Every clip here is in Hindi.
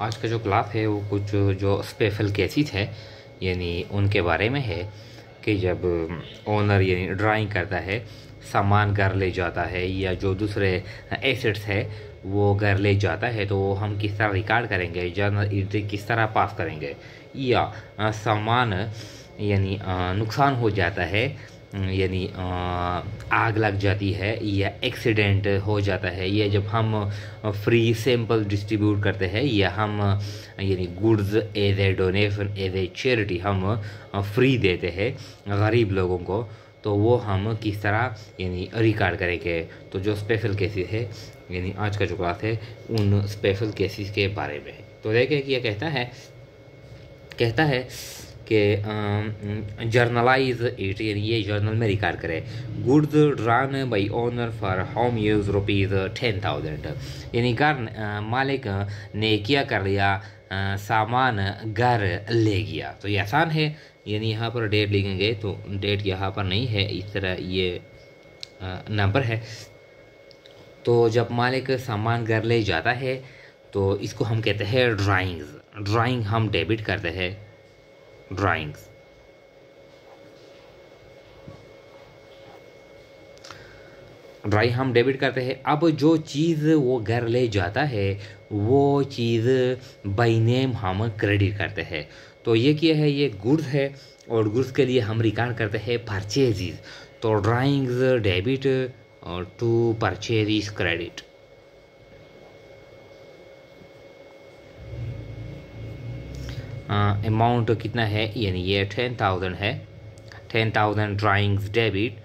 आज का जो क्लास है वो कुछ जो स्पेशल केसेस है यानी उनके बारे में है कि जब ओनर यानी ड्राइंग करता है, सामान घर ले जाता है या जो दूसरे एसेट्स है वो घर ले जाता है, तो वो हम किस तरह रिकॉर्ड करेंगे, जर्नल एंट्री किस तरह पास करेंगे। या सामान यानी नुकसान हो जाता है, यानी आग लग जाती है या एक्सीडेंट हो जाता है, या जब हम फ्री सैंपल डिस्ट्रीब्यूट करते हैं या हम यानी goods as a donation as a charity हम फ्री देते हैं गरीब लोगों को, तो वो हम किस तरह यानी रिकॉर्ड करेंगे। तो जो स्पेशल केसेस है यानी आज का जो क्लास है उन स्पेशल केसेस के बारे में है। तो देखें कि यह कहता है कि जर्नलाइज इट, यानी ये जर्नल में रिकॉर्ड करे। Goods drawn by owner for home use ₹10,000, यानी घर मालिक ने क्या कर लिया, सामान घर ले गया। तो ये आसान है, यानी यहाँ पर डेट लिखेंगे तो डेट यहाँ पर नहीं है, इस तरह ये नंबर है। तो जब मालिक सामान घर ले जाता है तो इसको हम कहते हैं ड्राइंग हम डेबिट करते हैं, ड्राइंग्स। ड्राइंग हम डेबिट करते हैं। अब जो चीज़ वो घर ले जाता है वो चीज़ बाई नेम हम क्रेडिट करते हैं। तो ये क्या है, ये गुड्स है और गुड्स के लिए हम रिकॉर्ड करते हैं परचेजेस। तो ड्राइंग्स डेबिट और टू परचेजेस क्रेडिट। अमाउंट कितना है, यानी ये 10,000 है। 10,000 ड्राइंग्स डेबिट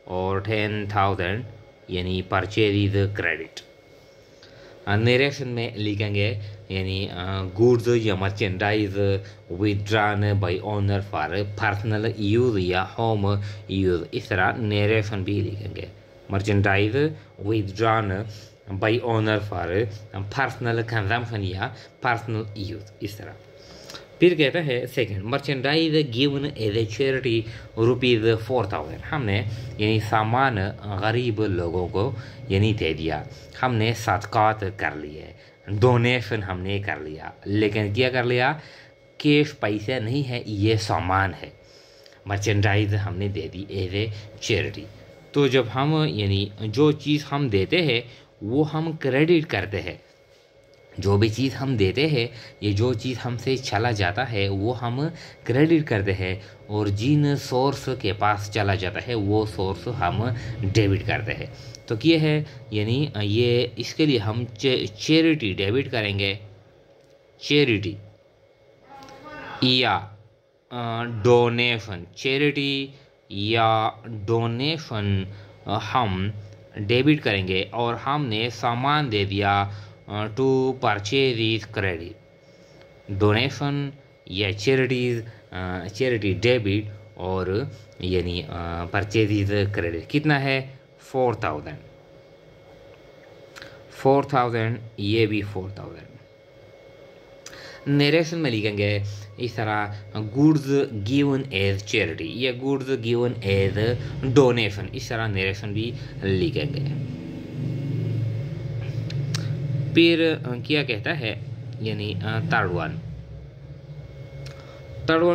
और 10,000 यानी परचेज क्रेडिट। नरेशन में लिखेंगे यानी गुड्स या merchandise withdrawn by owner for personal use या होम यूज, इस तरह नरेशन भी लिखेंगे। Merchandise withdrawn by owner for personal consumption या पर्सनल यूज, इस तरह। फिर कहता है second, merchandise given as a charity ₹4,000, हमने यानी सामान गरीब लोगों को यानी दे दिया, हमने सदकात कर लिए, डोनेशन हमने कर लिया, लेकिन क्या कर लिया, कैश पैसे नहीं है, ये सामान है, मर्चेंडाइज हमने दे दी एज ए चैरिटी। तो जब हम यानी जो चीज़ हम देते हैं वो हम क्रेडिट करते हैं, जो भी चीज़ हम देते हैं ये जो चीज़ हमसे चला जाता है वो हम क्रेडिट करते हैं, और जिन सोर्स के पास चला जाता है वो सोर्स हम डेबिट करते हैं। तो ये है यानी ये इसके लिए हम चैरिटी डेबिट करेंगे, चैरिटी या डोनेशन, चैरिटी या डोनेशन हम डेबिट करेंगे, और हमने सामान दे दिया टू परचेज क्रेडिट। डोनेशन या चैरिटी डेबिट और यानी परचेज क्रेडिट कितना है, 4,000, ये भी 4,000। नरेशन में लिखेंगे इस तरह, गुड्स गिवन एज चैरिटी या गुड्स गिवन एज डोनेशन, इस तरह नरेशन भी लिखेंगे। फिर क्या कहता है यानी थर्ड वन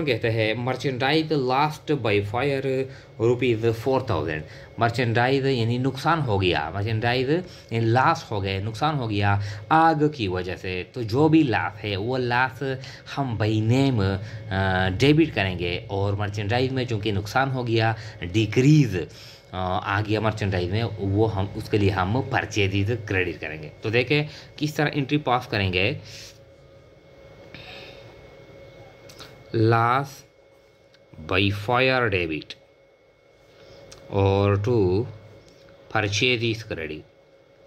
कहता है, merchandise last by fire ₹4,000, merchandise यानी नुकसान हो गया, मर्चेंडाइज यानी लॉस हो गए, नुकसान हो गया आग की वजह से। तो जो भी लॉस है वो लॉस हम बाय नेम डेबिट करेंगे, और मर्चेंडाइज में चूँकि नुकसान हो गया, डिक्रीज आ गया मर्चेंडाइज में, वो हम उसके लिए हम परचेज क्रेडिट करेंगे। तो देखें किस तरह एंट्री पास करेंगे, लॉस बाय फायर डेबिट और to purchase credit,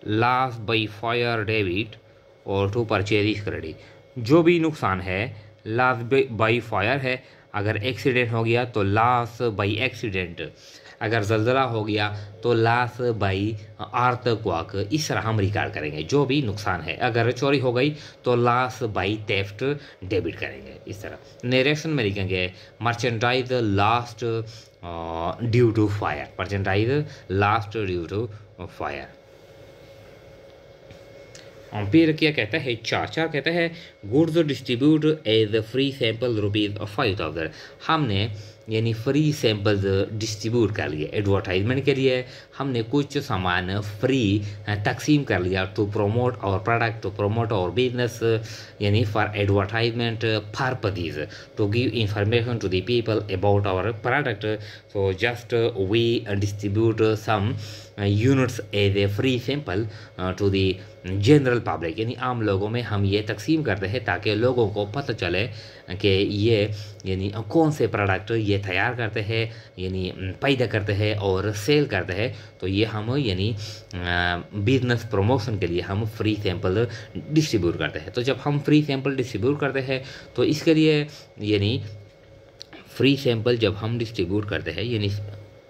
loss by fire debit और टू परचेज क्रेडिट। जो भी नुकसान है लॉस बाय फायर है, अगर एक्सीडेंट हो गया तो लॉस बाय एक्सीडेंट, अगर जल्जला हो गया तो लॉस बाई अर्थक्वेक, इस तरह हम रिकॉर्ड करेंगे जो भी नुकसान है। अगर चोरी हो गई तो लॉस बाई थेफ्ट डेबिट करेंगे, इस तरह। नरेशन में लिखेंगे merchandise lost due to fire, merchandise lost due to fire. फिर क्या कहता है, चार चार कहता है goods distribute as free sample ₹5,000। हमने यानी फ्री सैंपल्स डिस्ट्रीब्यूट कर लिए एडवर्टाइजमेंट के लिए, हमने कुछ सामान फ्री तकसीम कर लिया to promote our product, to promote our business, यानी for advertisement purposes, to give information to the people about our product. So just we distribute some units as a free sample to the general public, यानी आम लोगों में हम ये तकसीम करते हैं ताकि लोगों को पता चले कि ये यानी कौन से प्रोडक्ट ये तैयार करते हैं, यानी पैदा करते हैं और सेल करते हैं। तो ये हम यानी बिजनेस प्रमोशन के लिए हम फ्री सैंपल डिस्ट्रीब्यूट करते हैं। तो जब हम फ्री सैंपल डिस्ट्रीब्यूट करते हैं तो इसके लिए यानी फ्री सैंपल जब हम डिस्ट्रीब्यूट करते हैं यानी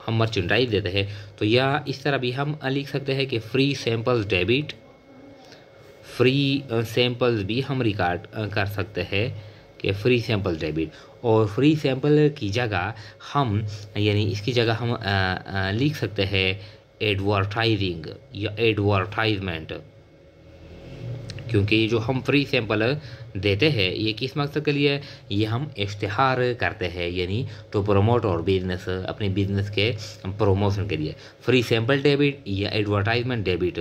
हम मर्चेंडाइज देते हैं, तो या इस तरह भी हम लिख सकते हैं कि free samples debit, free samples भी हम रिकॉर्ड कर सकते हैं कि फ्री सैंपल डेबिट, और फ्री सैंपल की जगह हम यानी इसकी जगह हम लिख सकते हैं एडवर्टाइजिंग या एडवर्टाइजमेंट, क्योंकि ये जो हम फ्री सैंपल देते हैं ये किस मकसद के लिए, ये हम इश्तिहार करते हैं यानी टू प्रमोट और बिजनेस, अपने बिजनेस के प्रमोशन के लिए फ्री सैंपल डेबिट या एडवर्टाइजमेंट डेबिट।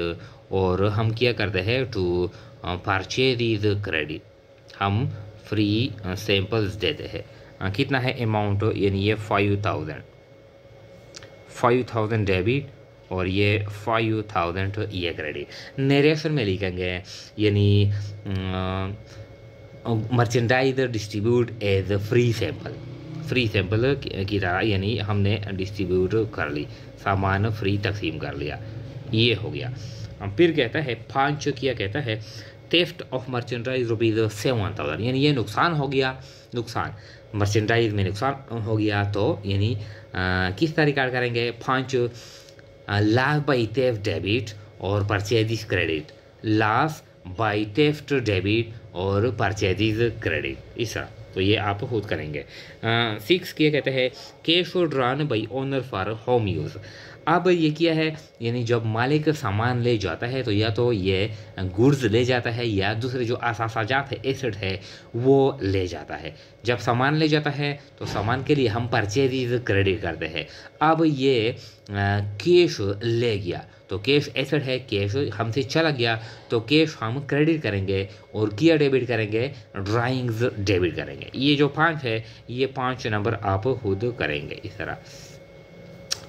और हम क्या करते हैं टू परचेज इज क्रेडिट, हम फ्री सैंपल्स देते हैं। कितना है अमाउंट, यानी ये 5,000 डेबिट और ये 5,000 ये क्रेडिट। नरेशन में लिखेंगे यानी merchandise distribute as free sample की तरह, यानी हमने डिस्ट्रीब्यूट कर ली, सामान फ्री तकसीम कर लिया, ये हो गया। फिर कहता है 5 क्या कहता है थेफ्ट ऑफ मर्चेंडाइज ₹7,000, यानी ये नुकसान हो गया, नुकसान मर्चेंडाइज में नुकसान हो गया। तो यानी किस तरह रिकॉर्ड करेंगे, 5 लॉस बाई थेफ्ट डेबिट और purchase credit, loss by theft debit और परचेज क्रेडिट, इस तरह। तो ये आप खुद करेंगे। 6 क्या कहते हैं cash drawn by owner for home use. अब ये क्या है, यानी जब मालिक सामान ले जाता है तो या तो ये गुड्स ले जाता है या दूसरे जो असासाजात है, एसेट है, वो ले जाता है। जब सामान ले जाता है तो सामान के लिए हम परचेज क्रेडिट करते हैं। अब ये कैश ले गया तो कैश एसेट है, कैश हमसे चला गया तो कैश हम क्रेडिट करेंगे और किया डेबिट करेंगे, ड्राइंग्स डेबिट करेंगे। ये जो 5 है ये 5 नंबर आप खुद करेंगे इस तरह।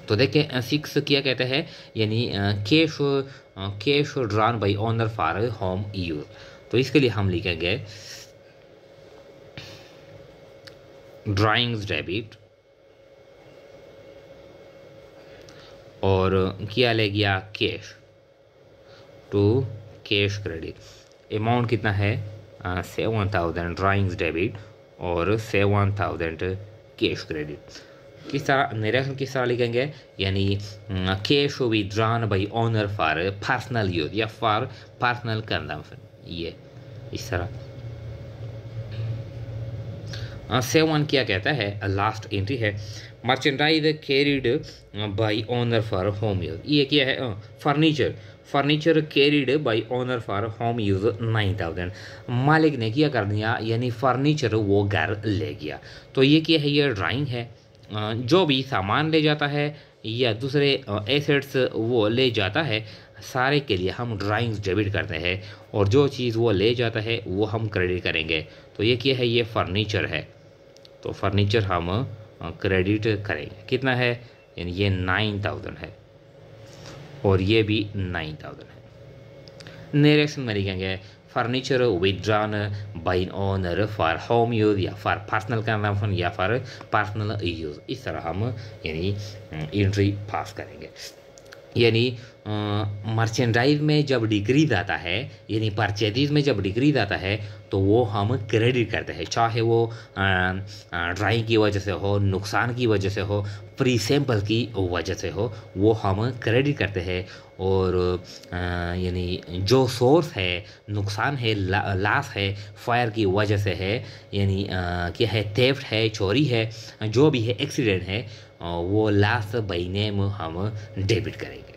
तो देखिए 6 क्या कहते हैं, यानी cash drawn by owner for home use. तो इसके लिए हम लिखेंगे ड्राइंग्स डेबिट और क्या ले गया cash to cash credit. Amount कितना है 7,000 ड्राइंग्स डेबिट और 7,000 कैश क्रेडिट। किस तरह नरेशन किस तरह लिखेंगे, यानी cash withdrawn by owner for personal use या फॉर पर्सनल कंजम्पशन, ये इस तरह। 7 क्या कहता है लास्ट एंट्री है merchandise carried by owner for home use. ये क्या है furniture carried by owner for home use 9,000। मालिक ने क्या कर दिया, यानी फर्नीचर वो घर ले गया। तो ये क्या है, ये ड्राइंग है। जो भी सामान ले जाता है या दूसरे एसेट्स वो ले जाता है, सारे के लिए हम ड्राइंग्स डेबिट करते हैं और जो चीज़ वो ले जाता है वो हम क्रेडिट करेंगे। तो ये क्या है, ये फर्नीचर है, तो फर्नीचर हम क्रेडिट करेंगे। कितना है, यानी ये 9,000 है और ये भी 9,000 है। नरेशन में लिखेंगे furniture withdrawn by owner for home use या फॉर पर्सनल कंजम्पशन या फॉर पर्सनल यूज। इस तरह हम यानी एंट्री पास करेंगे। यानी मर्चेंडाइज में जब डिक्रीज आता है, यानी परचेज में जब डिक्रीज आता है तो वो हम क्रेडिट करते हैं, चाहे वो ड्राइंग की वजह से हो, नुकसान की वजह से हो, फ्री सैंपल की वजह से हो, वो हम क्रेडिट करते हैं। और यानी जो सोर्स है, नुकसान है, लॉस है, फायर की वजह से है, यानी क्या है, थेफ्ट है, चोरी है, जो भी है, एक्सीडेंट है, वो लॉस बाय नेम हम डेबिट करेंगे।